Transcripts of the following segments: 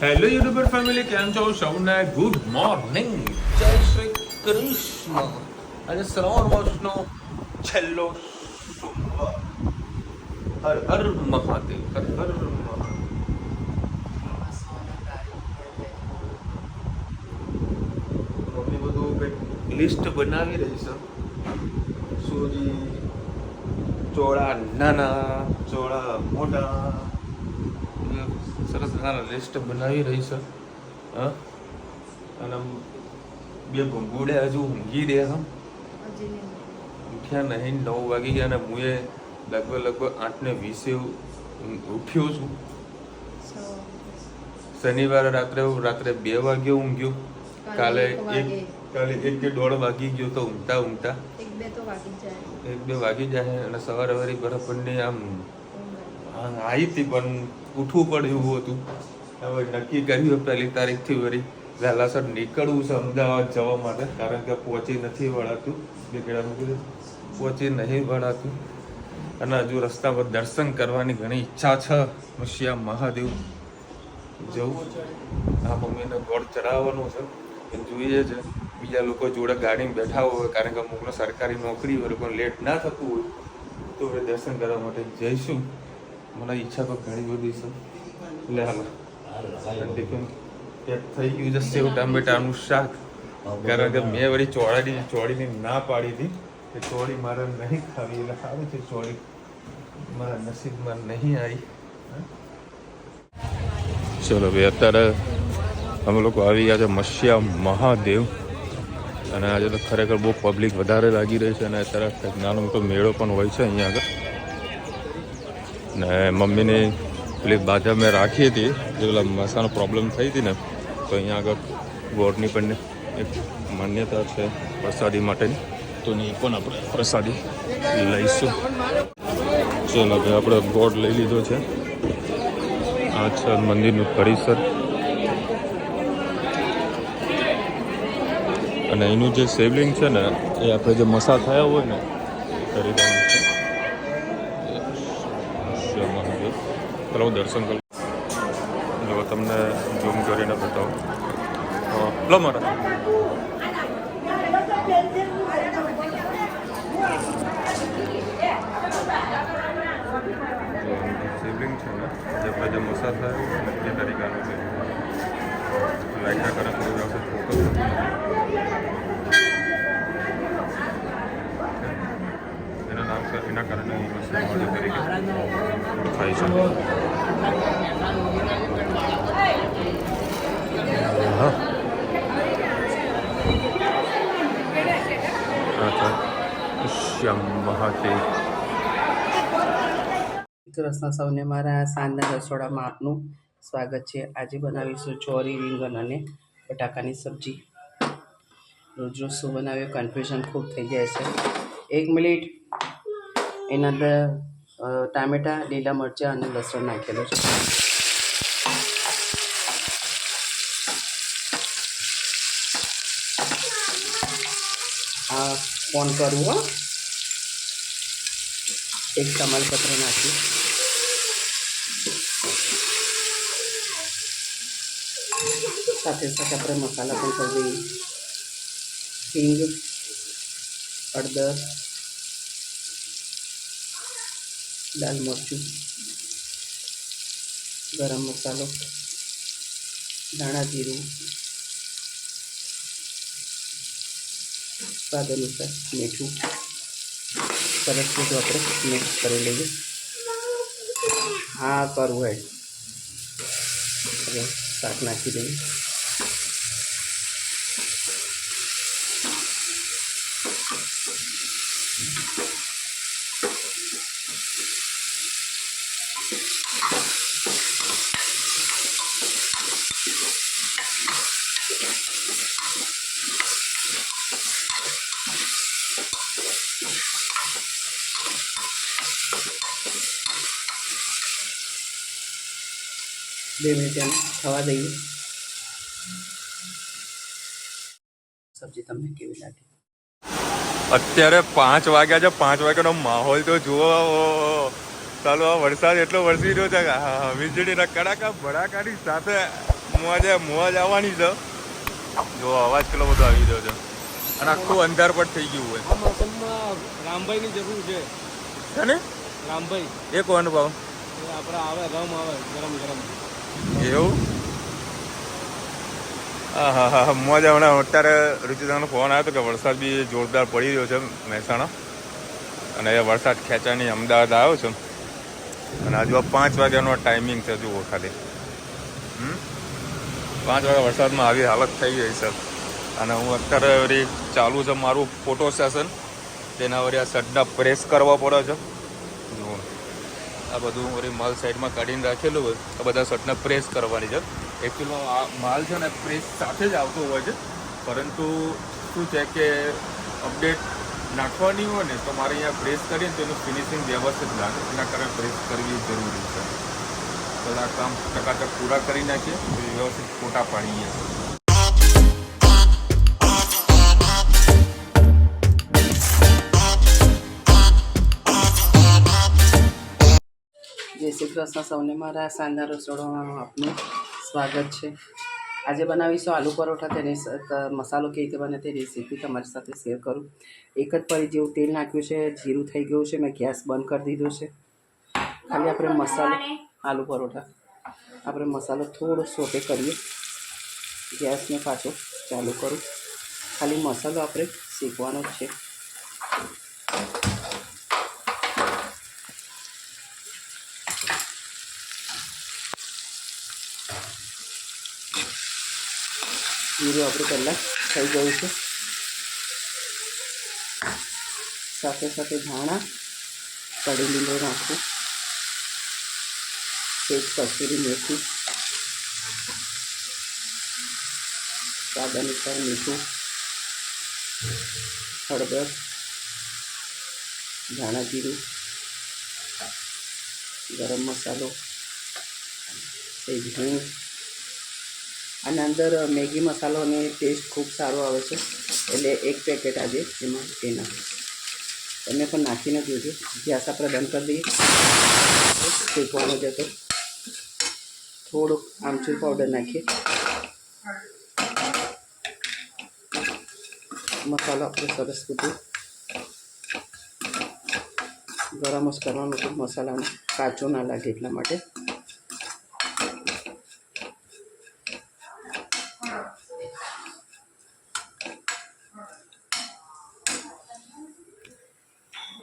Hello YouTuber family, કેમ છો સૌને? ગુડ મોર્નિંગ, જય શ્રી કૃષ્ણ. આજે શ્રાવણ માસનો છેલ્લો સોમવાર. હર હર મહાદેવ, હર હર મહાદેવ. મમ્મી બધું કંઈક લિસ્ટ બનાવી રહી છે. સૂજી, ચોળા નાના, ચોળા મોટા, સરસ મજાના લિસ્ટ બનાવી રહી છે. હા, અને બે ભંગુડે હજુ ઊંઘી રહ્યા છે. ઉઠ્યા નહીં, 9 વાગી ગયા અને હું લગભગ 8:20 ઉઠ્યો છું. શનિવારે રાત્રે 2 વાગે ઊંઘ્યો. કાલે 1-1:30 વાગી ગયો તો ઊંઘતા 1-2 વાગી જાય. અને સવારે વળી બરાબરની આમ આવી હતી, પણ ઉઠવું પડે એવું હતું. હવે નક્કી કર્યું 1 તારીખથી વળી વહેલાસર નીકળવું છે અમદાવાદ જવા માટે, કારણ કે પહોંચી નથી વળાતું. પહોંચી નહીં વળાતું. અને હજુ રસ્તા પર દર્શન કરવાની ઘણી ઈચ્છા છે. મશિયા મહાદેવ જવું. આ મમ્મીને ગોળ ચડાવવાનું છે, એ જોઈએ છે. બીજા લોકો જોડે ગાડીમાં બેઠા હોય, કારણ કે અમુકને સરકારી નોકરી હોય, પણ લેટ ના થતું હોય તો એ દર્શન કરવા માટે જઈશું. મને ઈચ્છા તો ઘણી બધી છે. એટલે હાલ ટિફિન પેક થઈ ગયું છે. સેવ ટામેટાનું શાક, કારણ કે મેં વળી ચોળીની ના પાડી હતી કે ચોળી મારે નહીં ખાવી. એટલે સારું છે, ચોળી મારા નસીબમાં નહીં આવી. ચલો ભાઈ, અત્યારે અમે લોકો આવી ગયા છે મશિયા મહાદેવ. અને આજે તો ખરેખર બહુ પબ્લિક વધારે લાગી રહી છે. અને અત્યારે નાનો મોટો મેળો પણ હોય છે અહીંયા આગળ. ને મમ્મીને પેલી બાધા મેં રાખી હતી, જે પેલા મસાનો પ્રોબ્લેમ થઈ હતી ને, તો અહીંયા આગળ ગોળની પણ એક માન્યતા છે પ્રસાદી માટેની, તો એ પણ આપણે પ્રસાદી લઈશું. ચલો ભાઈ, આપણે ગોળ લઈ લીધો છે. આ છે મંદિરનું પરિસર. અને એનું જે શિવલિંગ છે ને, એ આપણે જે મસા થયા હોય ને કરી દેવાનું છે. ચલો દર્શન કરું. જો તમને ઝૂમ કરીને બતાવો. લો મારા શિવલિંગ છે ને, જે આપણે જે મસા થયા હોય ને એ તરીકાનું છે. લાઈટના કરંટ આવશે ફોટો. એના નામ છે, એના કારણે તરીકે થાય છે. મહાદેવ. રસના સૌને મારા સાંજના રસોડામાં આપનું સ્વાગત છે. આજે બનાવીશું ચોરી, રીંગણ અને બટાકાની સબ્જી. રોજ રોજ શું બનાવ્યું કન્ફ્યુઝન ખૂબ થઈ જાય છે. 1 મિનિટ. એના અંદર ટામેટાં, લીલા મરચાં અને લસણ નાખેલું છે. આ ઓન કરવું. એક તમાલપત્ર નાખી, સાથે સાથે આપણે મસાલા પણ કરી દઈએ. હિંગ, હળદર, લાલ મરચું, ગરમ મસાલો, ધાણા જીરું, સ્વાદ અનુસાર મીઠું. સરસ રીતે આપણે મિક્સ કરી લઈએ. હા કરવું હોય હવે શાક નાખી દઈએ. બે મિનિટ એને થવા દઈએ. સબ્જી તમને કેવી લાગે? અત્યારે 5 વાગ્યા છે. 5 વાગ્યાનો માહોલ તો જુઓ. ચાલો, આ વરસાદ એટલો વરસી રહ્યો છે. વીજળીના કડાકા ભડાકાની સાથે મોજ આવવાની છે. જો અવાજ કેટલો બધો આવી રહ્યો છે અને આખું અંધાર પણ થઈ ગયું હોય. આ મોસમમાં રામભાઈની જરૂર છે. છે ને રામભાઈ એ કોણ ભાવ એ આપણે આવે રમ આવે ગરમ ગરમ. એવું? હા હા હા મોજ. હમણાં અત્યારે ઋતુદાનો ફોન આવ્યો હતો કે વરસાદ બી જોરદાર પડી રહ્યો છે મહેસાણા, અને એ વરસાદ ખેંચાની અમદાવાદ આવ્યો છે. અને હજુ 5 વાગ્યાનો ટાઈમિંગ છે. જુઓ ખાલી 5 વાગ્યા વરસાદમાં આવી હાલત થઈ ગઈ છે. અને હું અત્યારે વળી ચાલુ છે મારું ફોટો સેશન. તેના વળી આ શર્ટના પ્રેસ કરવા પડે છે. જુઓ આ બધું વળી માલ સાઈડમાં કાઢીને રાખેલું હોય આ બધા શર્ટને પ્રેસ કરવાની છે. એકચ્યુઅલમાં આ માલ છે ને પ્રેસ સાથે જ આવતો હોય છે, પરંતુ શું છે કે અપડેટ નાખવાની હોય ને તો મારે અહીંયા પ્રેસ કરીને તેનું ફિનિશિંગ વ્યવસ્થિત લાગે, એના કારણે પ્રેસ કરવી જરૂરી છે. બધા કામ ટકાટક પૂરા કરી નાખીએ વ્યવસ્થિત ફોટા પાડીએ. જય શ્રી કૃષ્ણ સૌને. મારા શાનદાર રસોડામાં આપનું સ્વાગત છે. આજે બનાવીશું આલુ પરોઠા. તેની મસાલો કેવી રીતે બને તે રેસીપી તમારી સાથે શેર કરું. એક જ પરી જેવું તેલ નાખ્યું છે, જીરું થઈ ગયું છે, મેં ગેસ બંધ કરી દીધો છે. ખાલી આપણે મસાલો આલુ પરોઠા આપણે મસાલો થોડો સોટે કરીએ. ગેસને પાછો ચાલુ કરું. ખાલી મસાલો આપણે શેકવાનો જ છે. જીરું આપણું પહેલાં થઈ ગયું છે. સાથે સાથે ધાણા, કઢી લીમડો નાખવું, સેજ કસૂરી મેથી, સ્વાદ અનુસાર મીઠું, હળદર, ધાણા જીરું, ગરમ મસાલો, સેજ હિંગ. આના અંદર મેગી મસાલોનો ટેસ્ટ ખૂબ સારો આવે છે, એટલે 1 પેકેટ આજે એમાં એ નાખીશ. તમે પણ નાખીને જોજો. ગેસ આપણે બંધ કરી દઈએ. શેકવાનો જતો થોડુંક આમચૂર પાવડર નાખીએ. મસાલો આપણે સરસ બધું ગરમ જ કરવાનું છે, મસાલાનો કાચો ના લાગે એટલા માટે.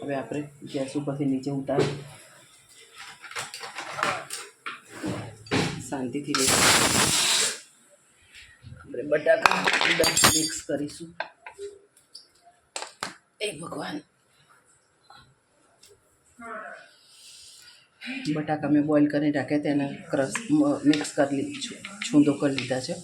હવે આપણે ગેસ ઉપરથી નીચે ઉતારી શાંતિથી લઈશું. આપણે બટાકા મિક્સ કરીશું. એ ભગવાન, બટાકા મેં બોઇલ કરી રાખ્યા તેને ક્રશ મિક્સ કરી લીધું, છૂંદો કરી લીધા છે.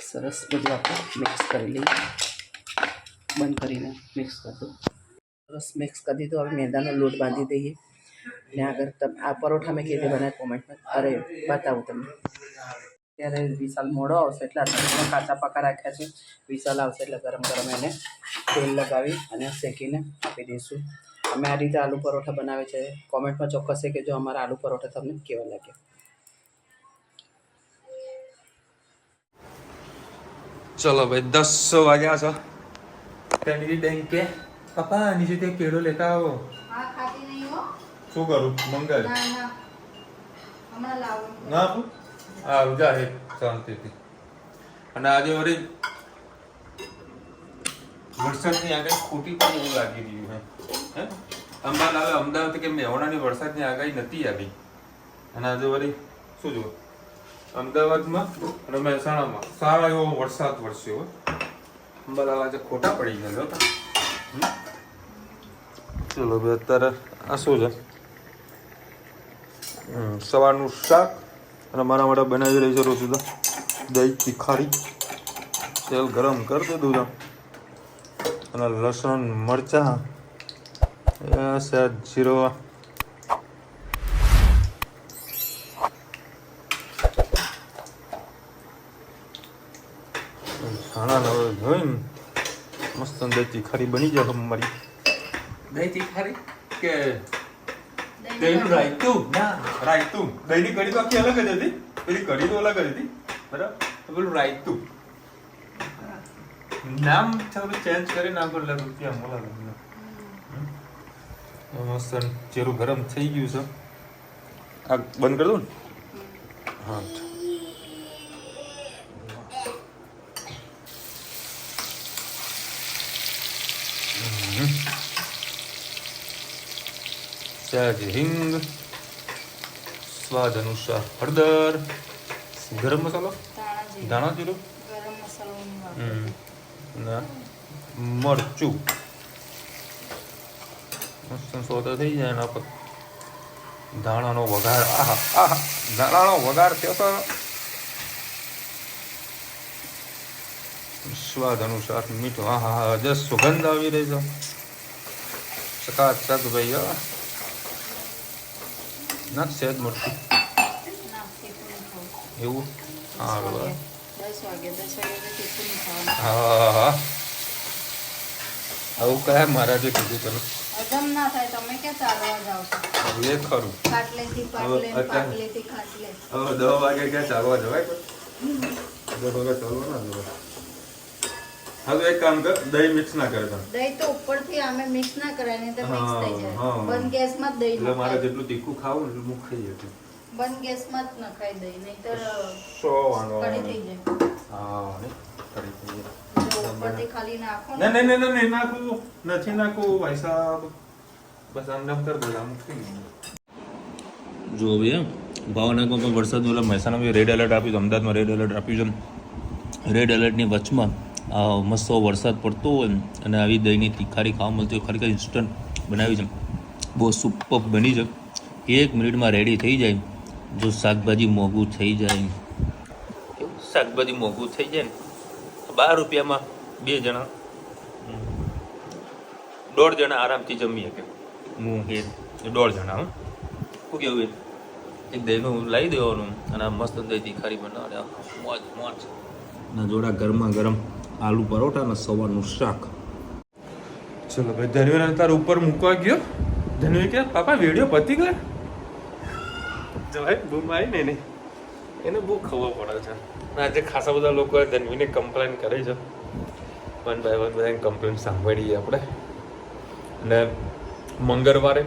સરસ બધું આપણે મિક્સ કરી લઈએ. બંધ કરીને મિક્સ કરી દો. સરસ મિક્સ કરી દીધું. હવે મેદાનો લોટ બાંધી દઈએ. ને આગળ તમે આ પરોઠા મેં કેવી રીતે બનાવ્યા કોમેન્ટમાં બતાવું તમને. ત્યારે વિશાલ મોડો આવશે એટલે અત્યારે કાચા પાકા રાખ્યા છે. વિશાલ આવશે એટલે ગરમ ગરમ એને તેલ લગાવી અને શેકીને આપી દઈશું. અમે આ રીતે આલુ પરોઠા બનાવે છે. કોમેન્ટમાં ચોક્કસ છે કે જો અમારા આલુ પરોઠા તમને કેવા લાગે. ચલો ભાઈ 10 વાગ્યા છે. તેની બેંક કે પપ્પા નીચે તે પેડો લેતા આવો. હા, ખાતી નહીં હો. શું કરું? મંગાવ ના ના, હમણાં લાવું. ના આપું? હા જા હે શાંતિથી. અને આજે વળી વરસાદની આગાહી ખોટી પણ એવું લાગી રહ્યું હે. અમદાવાદ કે મેવાડાની વરસાદની આગાહી નથી આવી, અને આજે વળી શું જુઓ અમદાવાદમાં અને મહેસાણામાં સારો એવો વરસાદ વરસ્યો. અંબાલાલ આજે ખોટા પડી ગયેલો હતા. ચલો ભાઈ અત્યારે આ શું છે? સવારનું શાક અને મારા માટે બનાવી રહી છે રોજુદા દહીં તીખારી. તેલ ગરમ કરી દીધું છે અને લસણ મરચાં સહેજ જીરો ધાણા જોઈને મસ્ત દહીં તીખારી બની જાય અમારી. દહીં તીખારી કે દહીંનું રાયતું? ના, રાયતું. દહીંની કઢી તો આખી અલગ જ હતી. પેલી કઢી તો અલગ જ હતી, બરાબર. પેલું રાયતું નામ થોડું ચેન્જ કરી નાખો એટલે રૂપિયા મળે. મસ્ત ચેરું ગરમ થઈ ગયું છે. આ બંધ કરી દઉં ને? હા. સહેજ હિંગ, સ્વાદ અનુસાર હળદર, ગરમ મસાલો, ધાણા જીરું, ગરમ મસાલો ના મરચું. મસ્ત સોદો થઈ જાય એના પર ધાણાનો વઘાર. આહા આહા, ધાણાનો વઘાર થયો તો સ્વાદ અનુસાર મીઠું. હા હા હા, જસ સુગંધ આવી રહી છે. ચકાચક ભાઈ. હા ના સહેજ મરચું એવું. હા 10 વાગે 10 વાગે તીખું નહીં ખાવાનું. હા હા, આવું કયા મહારાજે કીધું તને? હજમ ના થાય. તમે ક્યાં ચાલવા જાઓ છો? એ ખરું. પાટલેથી પાટલે પાટલેથી ખાટલે. હવે 10 વાગે ક્યાં ચાલવા જવાય? 10 વાગે ચાલવા ના જવાય. હવે એક કામ કર, દહીં મિક્સ ના કરે તમે. દહીં તો ઉપરથી અમે મિક્સ ના કરાય ને તો મિક્સ થઈ જાય. હા. બંધ ગેસમાં જ દહીં એટલે મારે નખાય. જેટલું તીખું ખાવું ને એટલું હું ખાઈ જતું. બંધ ગેસમાં જ નખાય દહીં, નહીંતર સો વાંધો કઢી નહીં. થઈ જાય. હા ને કરી દઈએ. જો ઉપરથી ખાલી નાખો ના ને. ના ના નહીં નાખવું, નથી નાખવું ભાઈ સાહેબ. બસ આમ નામ કર દો, આમ થઈ ગયું. જો ભાઈ ભાવનગરમાં પણ વરસાદનું એટલે મહેસાણામાં રેડ એલર્ટ આપ્યું છે, અમદાવાદમાં રેડ એલર્ટ આપ્યું છે. રેડ એલર્ટની વચમાં મસ્ત વરસાદ પડતો હોય અને આવી દહીંની તીખારી ખાવા મળતી હોય, ખરેખર ઇન્સ્ટન્ટ બનાવી છે, બહુ સુપર બની છે. 1 મિનિટમાં રેડી થઈ જાય. જો શાકભાજી મોંઘું થઈ જાય, શાકભાજી મોંઘું થઈ જાય ને 12 રૂપિયામાં 2 જણા 1.5 જણા આરામથી જમી શકે. હું એ 1.5 જણા શું કેવું? એક દહીંનું લાવી દેવાનું અને આ મસ્ત દહીં તીખારી બનાવે. મોજ મોજ ના જોડા ગરમા ગરમ આલુ પરોઠા અને સવારનું શાક. ચલો ભાઈ, ધન્વીને તાર ઉપર મૂકવા ગયો. ધન્વી કે પાપા વિડીયો પતી ગયો. જો ભાઈ બૂમ આવી ને એને બહુ ખબર પડે છે. આજે ખાસા બધા લોકોએ ધન્વીને કમ્પ્લેન કરી છે. વન બાય વન બધાની કમ્પ્લેન સાંભળીએ આપણે. અને મંગળવારે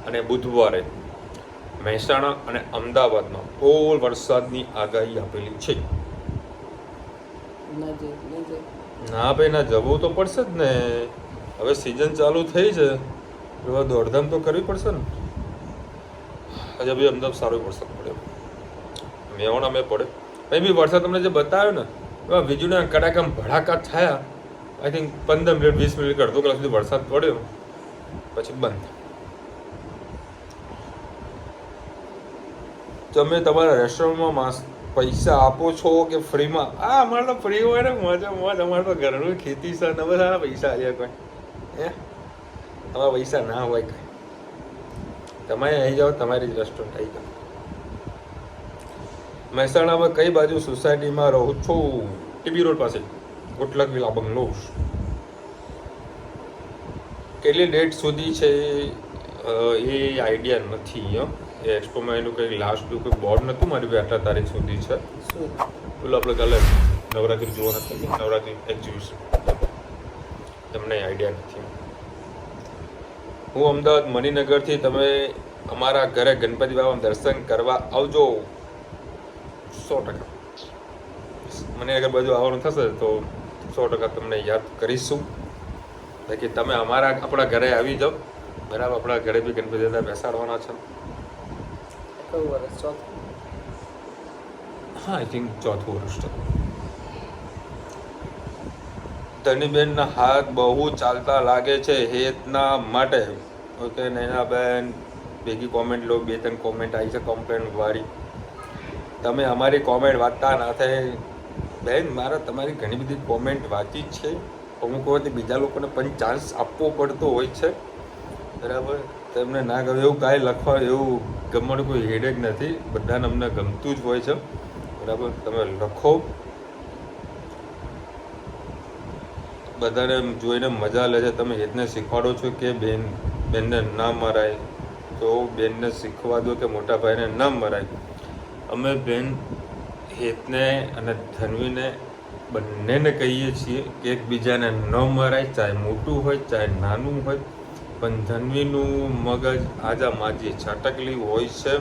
અને બુધવારે મહેસાણા અને અમદાવાદમાં ફૂલ વરસાદની આગાહી આપેલી છે. ના ભાઈ ના, જવું તો પડશે જ ને. હવે સિઝન ચાલુ થઈ છે, હવે દોડધામ તો કરવી પડશે ને. આજે ભાઈ અમદાવાદ સારો વરસાદ પડ્યો, મેવાણા મેં પડે. ભાઈ બી વરસાદ તમને જે બતાવ્યો ને એમાં વીજળીના કડાકા ભડાકા થયા. આઈ થિંક 15 મિનિટ 20 મિનિટ અડધો કલાક સુધી વરસાદ પડ્યો, પછી બંધ. તમે તમારા રેસ્ટોરન્ટમાં પૈસા આપો છો કે ફ્રીમાં? અમારે તો ફ્રી હોય ને, મજા મોજ. અમારે તો ઘરનું ખેતી છે ને બધા પૈસા આવ્યા કોઈ હે તમારા પૈસા ના હોય કઈ. તમે અહીં જાઓ, તમારી જ રેસ્ટોરન્ટ આવી જાઓ. મહેસાણામાં કઈ બાજુ સોસાયટીમાં રહું છું? ટીબી રોડ પાસે ગુટલક વિલા બંગલોઝ. કેટલી ડેટ સુધી છે એ આઈડિયા નથી. એ એક્સપોમાં એનું કંઈ લાસ્ટનું કોઈ બોર્ડ નહોતું મારી ભાઈ 18 તારીખ સુધી છે. પેલું આપણે કાલે નવરાત્રિ જોવા નથી, નવરાત્રિ એક્ઝિબિશન, તમને આઈડિયા નથી. હું અમદાવાદ મણિનગરથી. તમે અમારા ઘરે ગણપતિ બાબાના દર્શન કરવા આવજો 100%. મને અગર બાજુ આવવાનું થશે તો 100% તમને યાદ કરીશું. બાકી તમે આપણા ઘરે આવી જાઓ, બરાબર. આપણા ઘરે બી ગણપતિ દાદા બેસાડવાના છે. હા, આઈ થિંક 4થું વર્ષ છે. ધનીબેનના હાથ બહુ ચાલતા લાગે છે હેતના માટે. ઓકે નૈનાબેન, ભેગી કોમેન્ટ લો. 2-3 કોમેન્ટ આવી છે કમ્પ્લેન વાળી. તમે અમારી કોમેન્ટ વાંચતા ના થાય બેન. મારે તમારી ઘણી બધી કોમેન્ટ વાંચી જ છે. અમુક વખતે બીજા લોકોને પણ ચાન્સ આપવો પડતો હોય છે, બરાબર. તમને ના ગમે એવું કાંઈ લખવા, એવું ગમવાનું કોઈ હેડેક નથી. બધાને અમને ગમતું જ હોય છે, બરાબર. તમે લખો. બધાને જોઈને મજા લે છે. તમે હેતને શીખવાડો છો કે બેનને ના મરાય, તો બેનને શીખવા દો કે મોટા ભાઈને ના મરાય. અમે બેન હેતને અને ધન્વીને બંનેને કહીએ છીએ કે એકબીજાને ન મરાય, ચાહે મોટું હોય ચાહે નાનું હોય. પણ ધન્વીનું મગજ આજામાજી છટકલી હોય છે.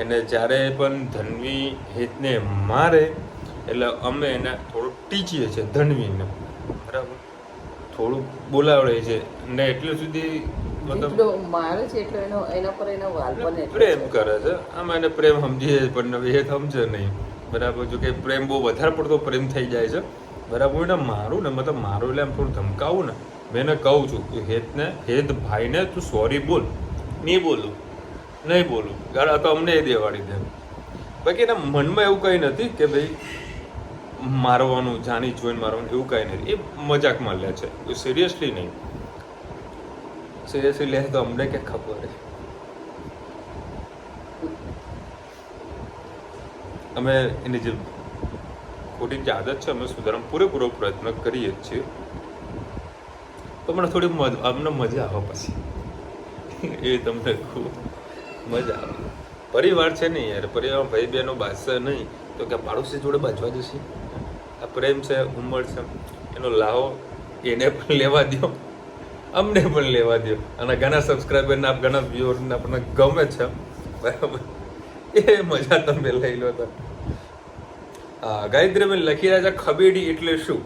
એને જ્યારે પણ ધન્વી હેતને મારે એટલે અમે એને થોડું ટીચીએ છીએ, ધન્વીને બરાબર થોડું બોલાવડે છે ને એટલે સુધી મતલબ મારે છે એટલે એના પર એનો વાલ બને પ્રેમ કરે છે. આમાં એને પ્રેમ સમજીએ પણ હેત સમજે નહીં બરાબર. જો કે પ્રેમ બહુ વધારે પડતો પ્રેમ થઈ જાય છે બરાબર. એને મારું ને મતલબ મારું એટલે આમ થોડું ધમકાવું ને, મેં એને કહું છું કે હેત ભાઈને તું સોરી બોલ. નહીં બોલું ગાળા તો અમને એ દેવાડી દે. બાકી એના મનમાં એવું કંઈ નથી કે ભાઈ મારવાનું, જાણી જોઈને મારવાનું, એવું કાંઈ નથી. એ મજાકમાં લે છે, એ સિરિયસલી નહીં. સિરિયસલી લે તો અમને કે ખબર. અમે એની જે ખોટી જે આદત છે અમે સુધારવાનો પૂરેપૂરો પ્રયત્ન કરીએ જ છીએ. તો મને થોડી અમને મજા આવે પછી એ તમને ખૂબ મજા આવે. પરિવાર છે નહીં યાર, પરિવારમાં ભાઈ બહેનો બાજશે નહીં તો કે પાડોશી જોડે બાજવા જશે. આ પ્રેમ છે, ઉંમર છે, એનો લાવો એને પણ લેવા દો, અમને પણ લેવા દો. અને ઘણા સબસ્ક્રાઈબરને ઘણા વ્યુઅર્સને આપણને ગમે છે બરાબર, એ મજા તમે લઈ લો. તો ગાયત્રી મેં લખી રહ્યા છે ખબેડી એટલે શું?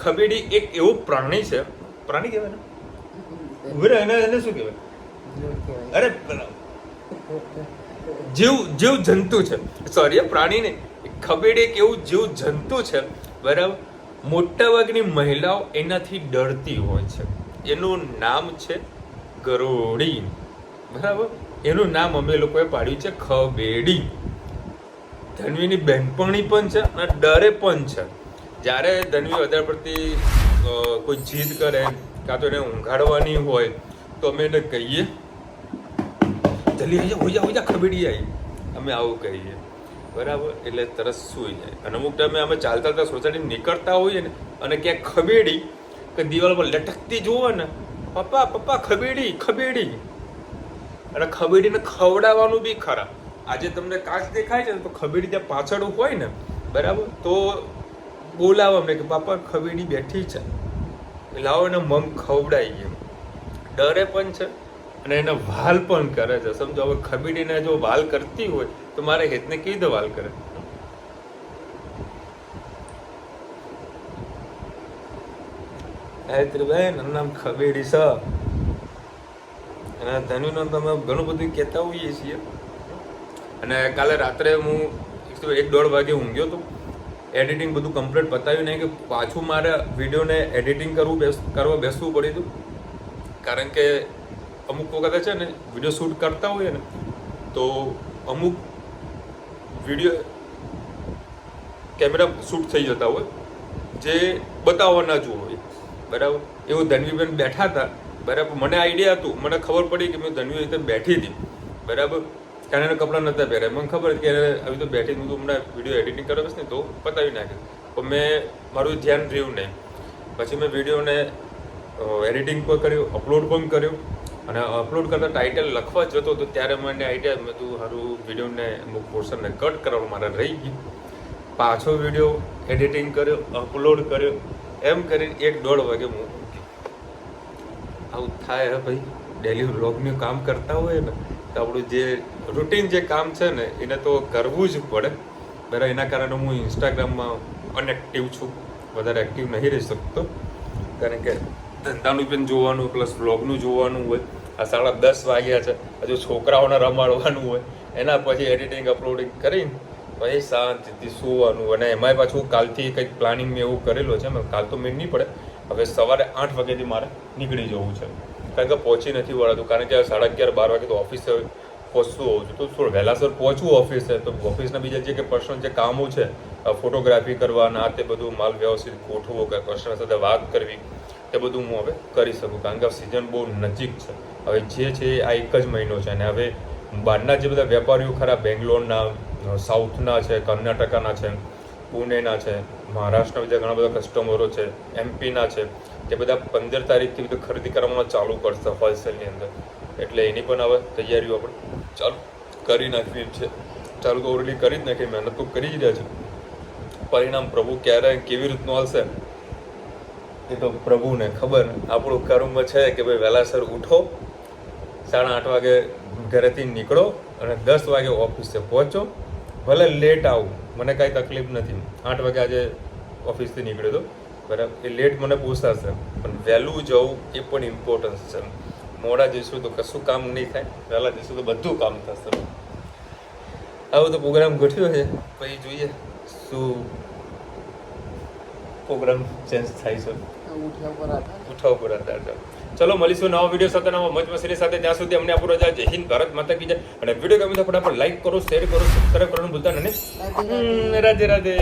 ખબેડી એક એવું પ્રાણી છે, પ્રાણી કહેવાય ને એને શું કહેવાય? અરે જીવ જંતુ છે, સોરી પ્રાણી નહીં. ખબેડી એક એવું જીવ જંતુ છે બરાબર. મોટાભાગની મહિલાઓ એનાથી ડરતી હોય છે. એનું નામ છે ગરોળી બરાબર. એનું નામ અમે લોકોએ પાડ્યું છે ખબેડી. ધન્વીની બહેનપણી પણ છે અને ડરે પણ છે. જ્યારે ધન્વી વધારે પડતી કોઈ જીદ કરે કાં તો એને ઊંઘાડવાની હોય તો અમે એને કહીએ જલ્દી હોઈ જા ખબેડી આવી, અમે આવું કહીએ બરાબર. એટલે તરસ સૂઈ જાય. અને અમુક ટાઈમે અમે ચાલતા સોસાયટી નીકળતા હોઈએ ને અને ક્યાંક ખબેડી કે દિવાલ પર લટકતી જોવો ને, પપ્પા ખબેડી. અને ખબેડીને ખવડાવવાનું બી ખરા. આજે તમને કાચ દેખાય છે ને તો ખબેડી ત્યાં પાછળ હોય ને બરાબર, તો બોલાવો અમને કે પાપા ખબેડી બેઠી છે, લાવો એને મમ ખવડાવીએ. ડરે પણ છે અને એને વાલ પણ કરે છે. સમજો હવે ખબેડીને જો વાલ કરતી હોય તો મારે હેતને કેવી રીતે વાલ કરે? ગાયત્રીબેન એનું નામ ખબેડી છે. અને ધન્વીનું તમે ઘણું બધું કહેતા હોઈએ છીએ. અને કાલે રાત્રે હું 1-1:30 વાગે ઊંઘ્યો હતો. એડિટિંગ બધું કમ્પ્લીટ પતાવ્યું નહીં કે પાછું મારે વિડીયોને એડિટિંગ કરવા બેસવું પડ્યું હતું. કારણ કે અમુક વખતે છે ને વિડીયો શૂટ કરતા હોઈએ ને તો અમુક વિડીયો કેમેરા શૂટ થઈ જતા હોય જે બતાવવા ના જોવું હોય બરાબર. એવું ધન્વીબેન બેઠા હતા બરાબર. મને આઈડિયા હતું, મને ખબર પડી કે મેં ધન્વી રીતે બેઠી હતી બરાબર. કારણ એને કપડાં નહોતા પહેર્યા. મને ખબર કે આવી તો બેઠી હું તો હમણાં વિડીયો એડિટિંગ કરવા બસ ને તો પતાવી નાખ્યું. પણ મેં મારું ધ્યાન રહ્યું નહીં. પછી મેં વિડીયોને એડિટિંગ પણ કર્યું, અપલોડ પણ કર્યું. અને અપલોડ કરતાં ટાઇટલ લખવા જતો હતો ત્યારે મને આઈડિયા મેં તું સારું વિડીયોને અમુક પોર્શનને કટ કરવાનું મારે રહી ગયું. પાછો વિડીયો એડિટિંગ કર્યો, અપલોડ કર્યો, એમ કરીને 1-1:30 વાગે હું આવું થાય. હે ભાઈ, ડેલી વ્લોગનું કામ કરતા હોય ને તો આપણું જે રૂટીન જે કામ છે ને એને તો કરવું જ પડે બરાબર. એના કારણે હું ઇન્સ્ટાગ્રામમાં અનએક્ટિવ છું, વધારે એક્ટિવ નહીં રહી શકતો. કારણ કે ધંધાનું પણ જોવાનું પ્લસ વ્લોગનું જોવાનું હોય. આ 10:30 વાગ્યા છે, હજુ છોકરાઓને રમાડવાનું હોય. એના પછી એડિટિંગ અપલોડિંગ કરીને પછી શાંતિથી સૂવાનું. અને એમાંય પાછું કાલથી કંઈક પ્લાનિંગ મેં એવું કરેલો છે. કાલ તો મેં નહીં પડે, હવે સવારે 8 વાગ્યાથી મારે નીકળી જવું છે. કારણ કે પહોંચી નથી વળાતું. કારણ કે 11:30-12 વાગે તો ઓફિસે પહોંચતું હોઉં છું. તો થોડું વહેલાસર પહોંચવું ઓફિસે. તો ઓફિસના બીજા જે કે પર્સનલ જે કામો છે, ફોટોગ્રાફી કરવાના, તે બધું માલ વ્યવસ્થિત ગોઠવો, કે કસ્ટમર સાથે વાત કરવી, તે બધું હું હવે કરી શકું. કારણ કે સિઝન બહુ નજીક છે. હવે જે છે આ 1 જ મહિનો છે. અને હવે બહારના જે બધા વેપારીઓ ખરા, બેંગ્લોરના, સાઉથના છે, કર્ણાટકાના છે, પુણેના છે, મહારાષ્ટ્રના બીજા ઘણા બધા કસ્ટમરો છે, એમપીના છે, તે બધા 15 તારીખથી બધું ખરીદી કરવાનું ચાલુ કરશે હોલસેલની અંદર. એટલે એની પણ હવે તૈયારીઓ આપણે ચાલુ કરી નાખવી છે. ચાલુ તો ઓલરેડી કરી જ નાખી, મહેનત તો કરી જ રહ્યા છે. પરિણામ પ્રભુ ક્યારે કેવી રીતનું આવશે એ તો પ્રભુને ખબર. આપણું કર્મ છે કે ભાઈ વહેલાસર ઉઠો, 8:30 વાગે ઘરેથી નીકળો અને 10 વાગે ઓફિસે પહોંચો. ભલે લેટ આવું, મને કાંઈ તકલીફ નથી. 8 વાગે આજે ઓફિસથી નીકળ્યો હતો, બરાબર. એ લેટ મને પોસાશે, પણ વહેલું જવું એ પણ ઇમ્પોર્ટન્સ છે. મોડા જઈશું તો કશું કામ નહીં થાય, વહેલા જઈશું તો બધું કામ થશે. આવો તો પ્રોગ્રામ ગોઠવ્યો છે, પછી જોઈએ શું પ્રોગ્રામ ચેન્જ થાય છે. ઉઠા ઉપર આધાર છે. ચલો મળીશું નવા વિડીયો સાથે, નવા મોજ મસ્તી સાથે. ત્યાં સુધી અમને આપણો જય હિન્દ, ભારત માતા કી જય. અને વિડીયો ગમે તો ફટાફટ લાઈક કરો, શેર કરો, સબસ્ક્રાઈબ કરવાનું ભૂલતા નહીં. રાધે રાધે.